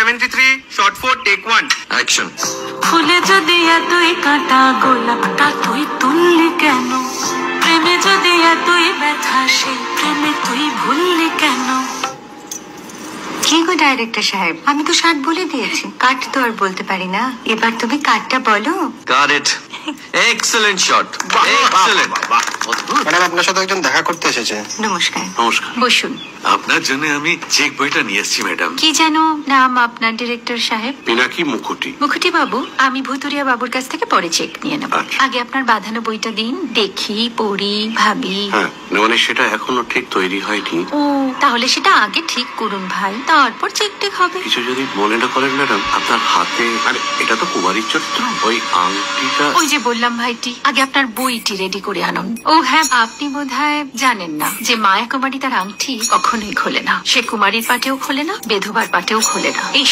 73, shot 4, take 1. Action. ফুলে যদি এতই কাঁটা গোলাপটা তুই তুললি কেন? প্রেমে যদি এতই ব্যথা সেই প্রেমে তুই ভুললি কেন? কি গো ডাইরেক্টর সাহেব, আমি তো 60 বলে দিয়েছি, কাট তো আর বলতে পারি না। এবার তুমি কাটটা বলো। Got it. Excellent shot. Excellent. Madam, আপনার সাথে একজন দেখা করতে এসেছে। নমস্কার, নমস্কার। বসুন। আপনার জন্য আমি চেক বইটা নিয়ে এসেছি ম্যাডাম। কি যেন নাম আপনার ডিরেক্টর সাহেব? পিনাকি মুখোটি। মুখুটি বাবু, আমি ভুতুরিয়া বাবুর কাছ থেকে পরে চেক নিয়ে নেব। আচ্ছা। আগে আপনার বাঁধানো বইটা দিন, দেখি, পড়ি, ভাবি। হ্যাঁ, মানে সেটা এখনো ঠিক তৈরি হয়নি। ও, তাহলে সেটা আগে ঠিক করুন ভাই, তারপর চেক টেক হবে। কিছু যদি মনে না করেন ম্যাডাম, আপনার হাতে, আরে এটা তো কুমারীর চরিত্র, ওই আংটিটা। ওই যে বললাম ভাইটি, আগে আপনার বইটি রেডি করে আনুন। ও হ্যাঁ, আপনি বোধহয় জানেন না যে মায়া কুমারী তার আংটি কখনোই খোলে না। সে কুমারীর পাটেও খোলে না, বেধবার পাটেও খোলে না। এই